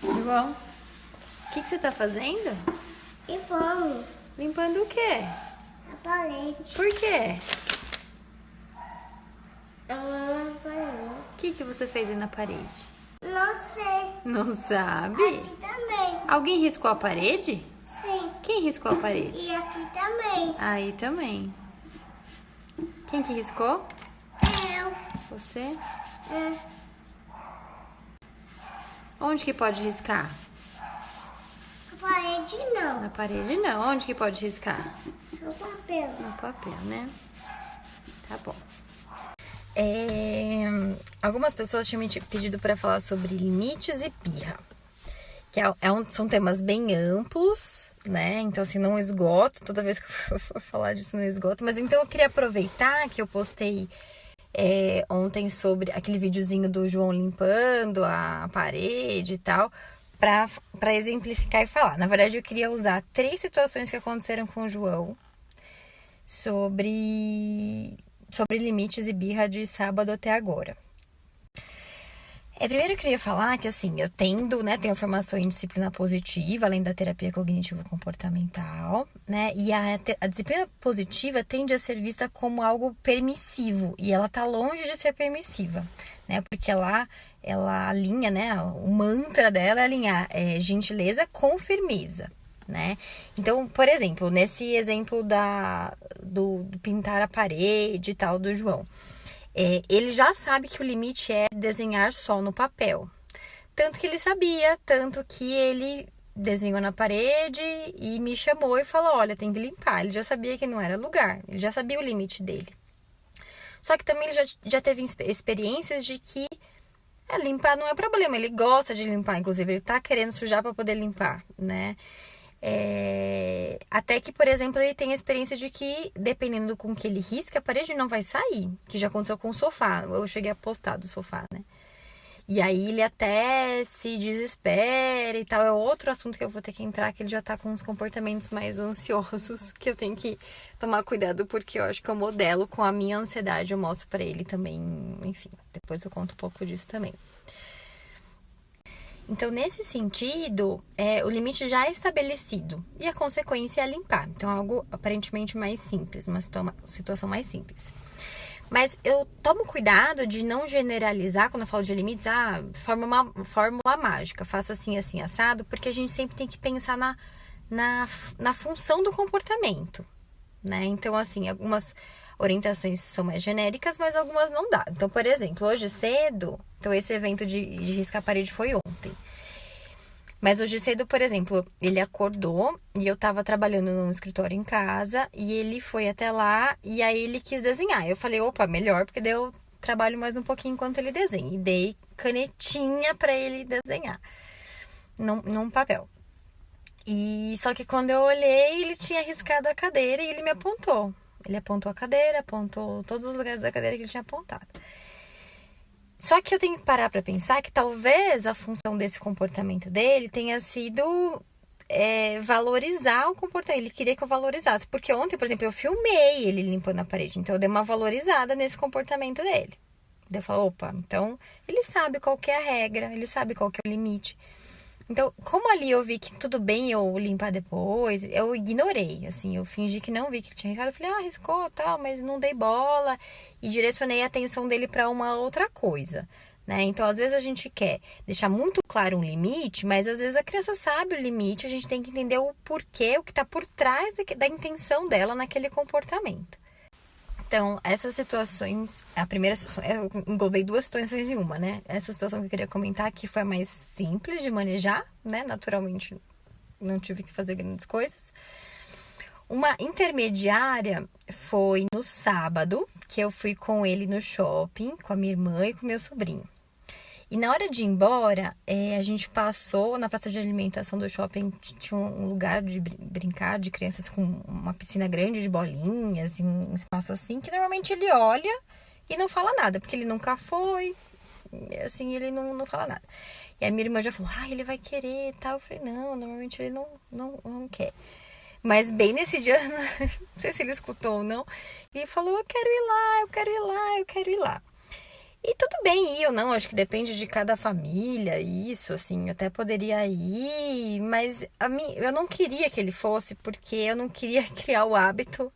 João, o que você tá fazendo? E vamos Limpando o quê? a parede. Por quê? A parede. O que você fez aí na parede? Não sei. Não sabe? Aqui também. Alguém riscou a parede? Sim. Quem riscou a parede? E aqui também. Aí também. Quem que riscou? Eu. Você? É. Onde que pode riscar? A parede não. Na parede não. Onde que pode riscar? No papel. No papel, né? Tá bom. Algumas pessoas tinham me pedido para falar sobre limites e birra. Que são temas bem amplos, né? Então, assim, não esgoto. Toda vez que eu for falar disso, não esgoto. Mas então eu queria aproveitar que eu postei ontem sobre aquele videozinho do João limpando a parede e tal, para exemplificar e falar. Na verdade, eu queria usar 3 situações que aconteceram com o João sobre limites e birra de sábado até agora. Primeiro eu queria falar que, assim, eu tenho formação em disciplina positiva, além da terapia cognitivo-comportamental, né? E a disciplina positiva tende a ser vista como algo permissivo, e ela tá longe de ser permissiva, né? Porque ela alinha, né? O mantra dela é alinhar gentileza com firmeza, né? Então, por exemplo, nesse exemplo do pintar a parede e tal do João, ele já sabe que o limite é desenhar só no papel. Tanto que ele sabia, tanto que ele desenhou na parede e me chamou e falou, olha, tem que limpar. Ele já sabia que não era lugar, ele já sabia o limite dele. Só que também ele já teve experiências de que limpar não é problema, ele gosta de limpar, inclusive ele tá querendo sujar para poder limpar, né? Até que, por exemplo, ele tem a experiência de que, dependendo com que ele risca, a parede não vai sair. Que já aconteceu com o sofá. Eu cheguei a postar do sofá, né? E aí ele até se desespera e tal. É outro assunto que eu vou ter que entrar, que ele já tá com uns comportamentos mais ansiosos, que eu tenho que tomar cuidado, porque eu acho que eu modelo com a minha ansiedade, eu mostro pra ele também. Enfim, depois eu conto um pouco disso também. Então, nesse sentido, o limite já é estabelecido e a consequência é limpar. Então, é algo aparentemente mais simples, uma situação mais simples. Mas eu tomo cuidado de não generalizar quando eu falo de limites, forma uma fórmula mágica, faça assim, assim, assado, porque a gente sempre tem que pensar na função do comportamento, né? Então, assim, algumas orientações são mais genéricas, mas algumas não dá. Então, por exemplo, hoje cedo, então esse evento de riscar a parede foi ontem. Mas hoje cedo, por exemplo, ele acordou e eu tava trabalhando num escritório em casa e ele foi até lá e aí ele quis desenhar. Eu falei, opa, melhor, porque daí eu trabalho mais um pouquinho enquanto ele desenha. E dei canetinha pra ele desenhar num papel. E só que quando eu olhei, ele tinha riscado a cadeira e ele me apontou. Ele apontou a cadeira, apontou todos os lugares da cadeira que ele tinha apontado. Só que eu tenho que parar para pensar que talvez a função desse comportamento dele tenha sido valorizar o comportamento. Ele queria que eu valorizasse. Porque ontem, por exemplo, eu filmei ele limpando a parede. Então, eu dei uma valorizada nesse comportamento dele. Daí eu falo, opa, então ele sabe qual que é a regra, ele sabe qual que é o limite. Então, como ali eu vi que tudo bem eu limpar depois, eu ignorei, assim, eu fingi que não vi que ele tinha riscado. Eu falei, riscou, tal, mas não dei bola e direcionei a atenção dele para uma outra coisa, né? Então, às vezes a gente quer deixar muito claro um limite, mas às vezes a criança sabe o limite, a gente tem que entender o porquê, o que está por trás da intenção dela naquele comportamento. Então, essas situações, a primeira situação, eu englobei 2 situações em uma, né? Essa situação que eu queria comentar que foi a mais simples de manejar, né? Naturalmente, não tive que fazer grandes coisas. Uma intermediária foi no sábado, que eu fui com ele no shopping, com a minha irmã e com o meu sobrinho. E na hora de ir embora, a gente passou na praça de alimentação do shopping, tinha um lugar de brincar de crianças com uma piscina grande de bolinhas e um espaço assim, que normalmente ele olha e não fala nada, porque ele nunca foi, assim, ele não fala nada. E a minha irmã já falou, ele vai querer e tal. Eu falei, não, normalmente ele não quer. Mas bem nesse dia, não sei se ele escutou ou não, ele falou, eu quero ir lá, eu quero ir lá, eu quero ir lá. E tudo bem ir ou não, acho que depende de cada família, isso, assim, até poderia ir, mas eu não queria que ele fosse, porque eu não queria criar o hábito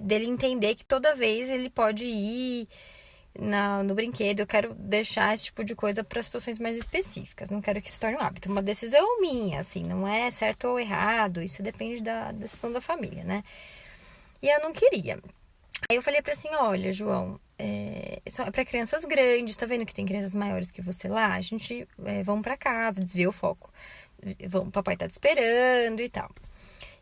dele entender que toda vez ele pode ir no brinquedo. Eu quero deixar esse tipo de coisa para situações mais específicas, não quero que se torne um hábito. Uma decisão minha, assim, não é certo ou errado, isso depende da decisão da família, né? E eu não queria. Aí eu falei pra assim, olha, João, é para crianças grandes, tá vendo que tem crianças maiores que você lá? A gente vamos pra casa, desvia o foco. Papai tá te esperando e tal.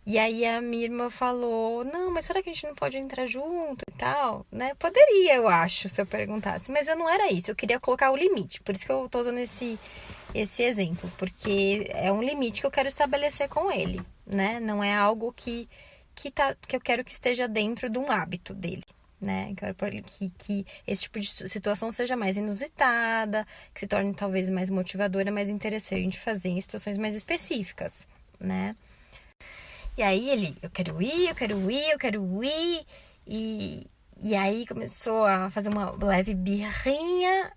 E aí a minha irmã falou, não, mas será que a gente não pode entrar junto e tal? Né? Poderia, eu acho, se eu perguntasse. Mas eu não era isso, eu queria colocar o limite. Por isso que eu tô usando esse exemplo. Porque é um limite que eu quero estabelecer com ele, né? Não é algo que eu quero que esteja dentro de um hábito dele, né? Quero que esse tipo de situação seja mais inusitada, que se torne talvez mais motivadora, mais interessante fazer em situações mais específicas, né? E aí eu quero ir, eu quero ir, eu quero ir. E aí começou a fazer uma leve birrinha.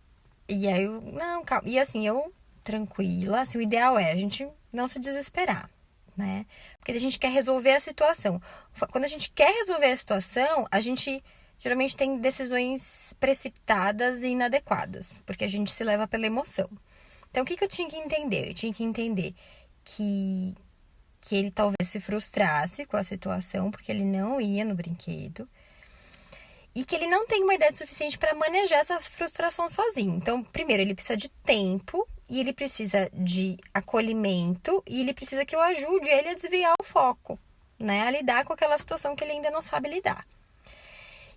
E aí eu, não, calma. E assim, eu tranquila, assim, o ideal é a gente não se desesperar, né? Porque a gente quer resolver a situação. Quando a gente quer resolver a situação, a gente geralmente tem decisões precipitadas e inadequadas, porque a gente se leva pela emoção. Então, o que eu tinha que entender? Eu tinha que entender que ele talvez se frustrasse com a situação, porque ele não ia no brinquedo, e que ele não tem uma idade suficiente para manejar essa frustração sozinho. Então, primeiro, ele precisa de tempo, e ele precisa de acolhimento, e ele precisa que eu ajude ele a desviar o foco, né? A lidar com aquela situação que ele ainda não sabe lidar.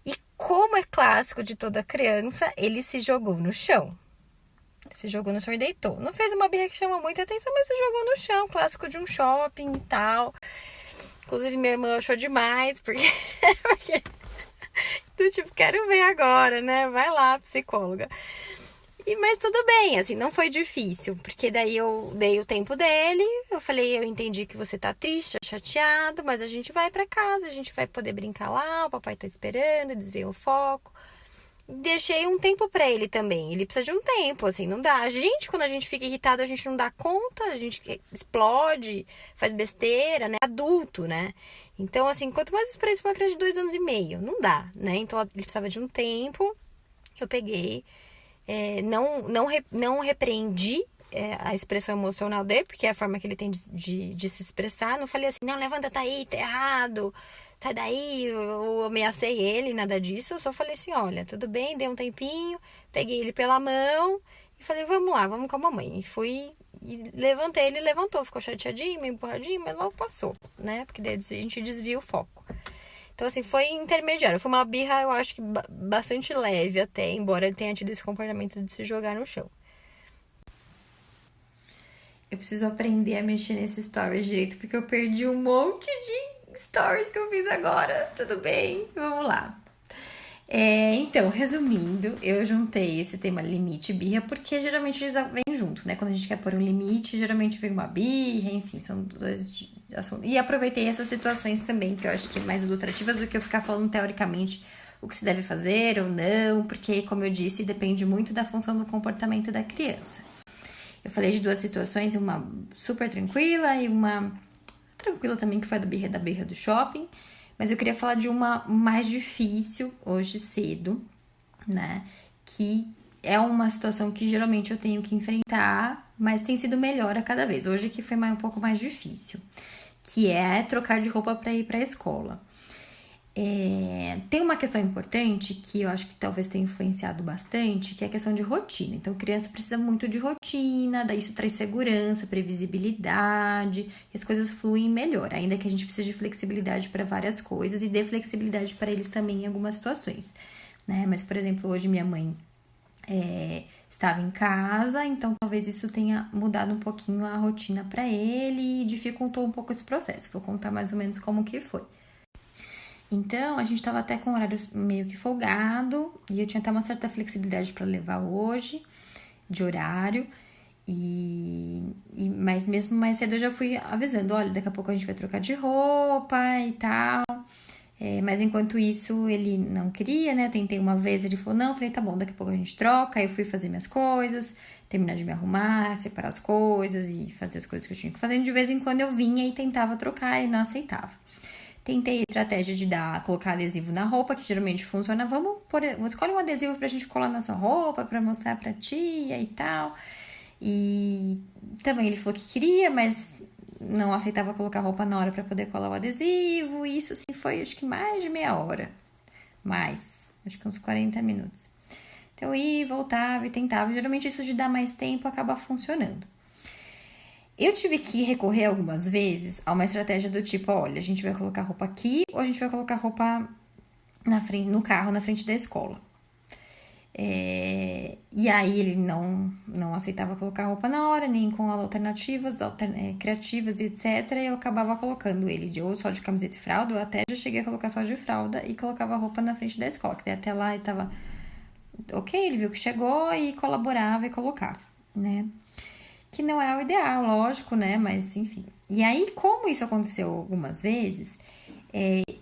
E como é clássico de toda criança, ele se jogou no chão. Se jogou no chão e deitou. Não fez uma birra que chama muita atenção, mas se jogou no chão, clássico de um shopping e tal. Inclusive, minha irmã achou demais, porque do tipo, quero ver agora, né? Vai lá, psicóloga. Mas tudo bem, assim, não foi difícil, porque daí eu dei o tempo dele, eu falei, eu entendi que você tá triste, chateado, mas a gente vai pra casa, a gente vai poder brincar lá, o papai tá esperando, desviei o foco. Deixei um tempo pra ele também, ele precisa de um tempo, assim, não dá. A gente, quando a gente fica irritado, a gente não dá conta, a gente explode, faz besteira, né? Adulto, né? Então, assim, quanto mais experiência pra uma criança de 2 anos e meio, não dá, né? Então, ele precisava de um tempo, eu peguei, não repreendi a expressão emocional dele, porque é a forma que ele tem de se expressar. Não falei assim, não, levanta, tá aí, tá errado, sai daí, eu ameacei ele, nada disso. Eu só falei assim, olha, tudo bem, dei um tempinho, peguei ele pela mão e falei, vamos lá, vamos com a mamãe. E fui, e levantei, ele levantou, ficou chateadinho, meio empurradinho, mas logo passou, né? Porque daí a gente desvia o foco. Então, assim, foi intermediário. Foi uma birra, eu acho que bastante leve até, embora ele tenha tido esse comportamento de se jogar no chão. Eu preciso aprender a mexer nesse stories direito, porque eu perdi um monte de stories que eu fiz agora. Tudo bem? Vamos lá. Então, resumindo, eu juntei esse tema limite e birra, porque geralmente eles vêm junto, né? Quando a gente quer pôr um limite, geralmente vem uma birra, enfim, são dois assuntos. E aproveitei essas situações também, que eu acho que é mais ilustrativas do que eu ficar falando teoricamente o que se deve fazer ou não, porque, como eu disse, depende muito da função do comportamento da criança. Eu falei de duas situações, uma super tranquila e uma tranquila também, que foi da birra do shopping. Mas eu queria falar de uma mais difícil hoje cedo, né? Que é uma situação que geralmente eu tenho que enfrentar, mas tem sido melhor a cada vez. Hoje que foi um pouco mais difícil, que é trocar de roupa para ir para a escola. Tem uma questão importante que eu acho que talvez tenha influenciado bastante, que é a questão de rotina. Então, a criança precisa muito de rotina, daí isso traz segurança, previsibilidade, e as coisas fluem melhor, ainda que a gente precise de flexibilidade para várias coisas e dê flexibilidade para eles também em algumas situações, né? Mas, por exemplo, hoje minha mãe estava em casa, então talvez isso tenha mudado um pouquinho a rotina para ele e dificultou um pouco esse processo. Vou contar mais ou menos como que foi. Então, a gente estava até com o horário meio que folgado e eu tinha até uma certa flexibilidade para levar hoje, de horário. Mas mesmo mais cedo eu já fui avisando, olha, daqui a pouco a gente vai trocar de roupa e tal. Mas enquanto isso, ele não queria, né? Eu tentei uma vez, ele falou, não. Eu falei, tá bom, daqui a pouco a gente troca. Aí eu fui fazer minhas coisas, terminar de me arrumar, separar as coisas e fazer as coisas que eu tinha que fazer. De vez em quando eu vinha e tentava trocar e não aceitava. Tentei a estratégia de colocar adesivo na roupa, que geralmente funciona. Escolhe um adesivo pra gente colar na sua roupa, pra mostrar pra tia e tal. E também ele falou que queria, mas não aceitava colocar roupa na hora pra poder colar o adesivo. E isso, assim, foi acho que mais de meia hora. Acho que uns 40 minutos. Então eu ia, voltava e tentava. Geralmente isso de dar mais tempo acaba funcionando. Eu tive que recorrer algumas vezes a uma estratégia do tipo, olha, a gente vai colocar roupa aqui ou a gente vai colocar roupa no carro, na frente da escola. E aí ele não aceitava colocar roupa na hora, nem com alternativas criativas e etc. E eu acabava colocando ele ou só de camiseta e fralda, ou até já cheguei a colocar só de fralda e colocava a roupa na frente da escola, que até lá ele tava ok, ele viu que chegou e colaborava e colocava, né? Que não é o ideal, lógico, né? Mas enfim. E aí, como isso aconteceu algumas vezes,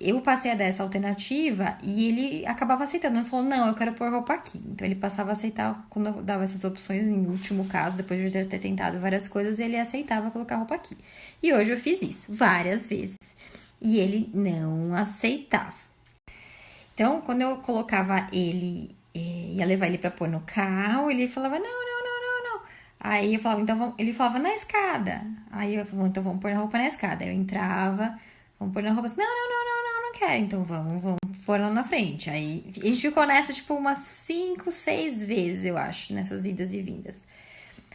eu passei a dar essa alternativa e ele acabava aceitando. Ele falou, não, eu quero pôr roupa aqui. Então ele passava a aceitar quando eu dava essas opções, em último caso, depois de eu ter tentado várias coisas, ele aceitava colocar roupa aqui. E hoje eu fiz isso várias vezes. E ele não aceitava. Então, quando eu colocava ele, ia levar ele pra pôr no carro, ele falava, não. Aí eu falava, então ele falava na escada. Aí eu falava, então vamos pôr a roupa na escada. Aí eu entrava, vamos pôr na roupa assim, não quero. Então vamos pôr lá na frente. Aí a gente ficou nessa, tipo, umas 5, 6 vezes, eu acho, nessas idas e vindas.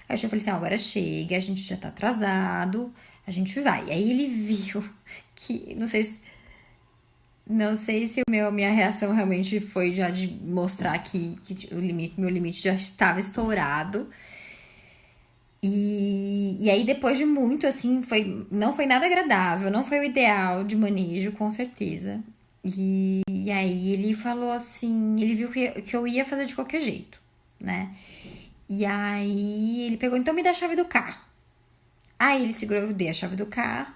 Aí eu falei assim, agora chega, a gente já tá atrasado, a gente vai. Aí ele viu que, não sei se minha reação realmente foi já de mostrar que meu limite já estava estourado. E aí, depois de muito, assim, não foi nada agradável, não foi o ideal de manejo, com certeza. E aí ele falou assim, ele viu que eu ia fazer de qualquer jeito, né? E aí ele pegou, então me dá a chave do carro. Aí ele segurou, eu dei a chave do carro.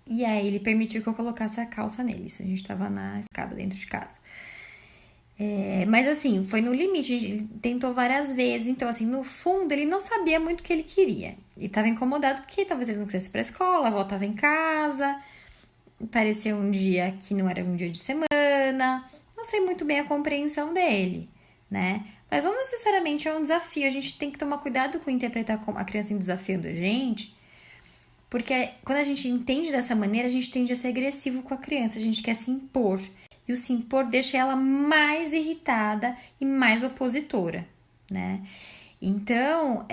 E aí ele permitiu que eu colocasse a calça nele. Isso a gente tava na escada dentro de casa. Mas assim, foi no limite, ele tentou várias vezes, então assim, no fundo ele não sabia muito o que ele queria. Ele tava incomodado porque talvez ele não quisesse ir pra escola, a avó tava em casa, parecia um dia que não era um dia de semana, não sei muito bem a compreensão dele, né? Mas não necessariamente é um desafio, a gente tem que tomar cuidado com interpretar como a criança desafiando a gente, porque quando a gente entende dessa maneira, a gente tende a ser agressivo com a criança, a gente quer se impor. E o se impor deixa ela mais irritada e mais opositora, né? Então,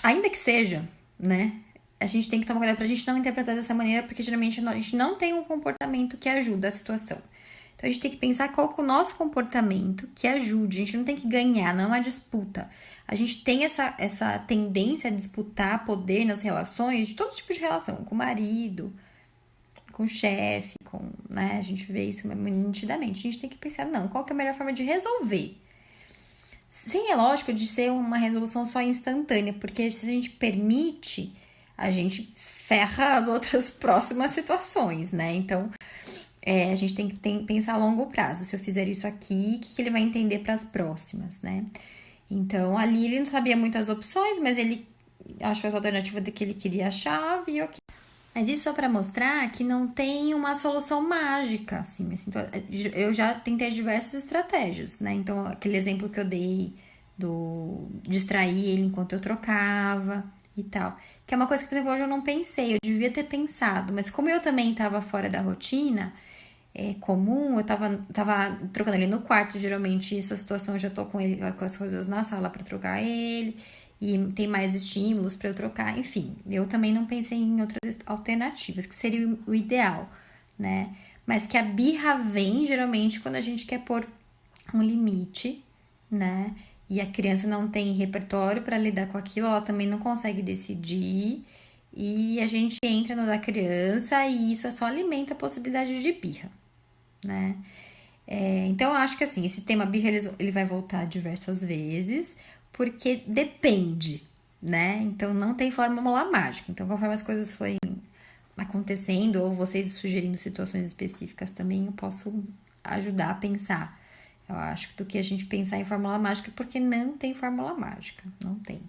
ainda que seja, né? A gente tem que tomar cuidado pra gente não interpretar dessa maneira, porque geralmente a gente não tem um comportamento que ajuda a situação. Então, a gente tem que pensar qual que é o nosso comportamento que ajude. A gente não tem que ganhar, não é uma disputa. A gente tem essa tendência a disputar poder nas relações, de todo tipo de relação, com o marido, com o chefe, né? A gente vê isso nitidamente. A gente tem que pensar, não, qual que é a melhor forma de resolver? Sem, é lógico, de ser uma resolução só instantânea, porque se a gente permite, a gente ferra as outras próximas situações, né? Então, a gente tem que pensar a longo prazo. Se eu fizer isso aqui, o que ele vai entender para as próximas, né? Então, ali ele não sabia muitas opções, mas ele achou as alternativas que ele queria achar e ok. Mas isso só para mostrar que não tem uma solução mágica, assim. Então, eu já tentei diversas estratégias, né? Então, aquele exemplo que eu dei do distrair ele enquanto eu trocava e tal. Que é uma coisa que, por exemplo, hoje eu não pensei. Eu devia ter pensado. Mas como eu também estava fora da rotina comum, eu tava trocando ele no quarto. Geralmente, essa situação eu já tô com ele com as coisas na sala para trocar ele. E tem mais estímulos para eu trocar, enfim. Eu também não pensei em outras alternativas, que seria o ideal, né? Mas que a birra vem, geralmente, quando a gente quer pôr um limite, né? E a criança não tem repertório para lidar com aquilo, ela também não consegue decidir. E a gente entra no da criança e isso só alimenta a possibilidade de birra, né? Então, eu acho que, assim, esse tema birra, ele vai voltar diversas vezes, porque depende, né? Então, não tem fórmula mágica. Então, conforme as coisas forem acontecendo, ou vocês sugerindo situações específicas também, eu posso ajudar a pensar. Eu acho que do que a gente pensar em fórmula mágica, porque não tem fórmula mágica, não tem.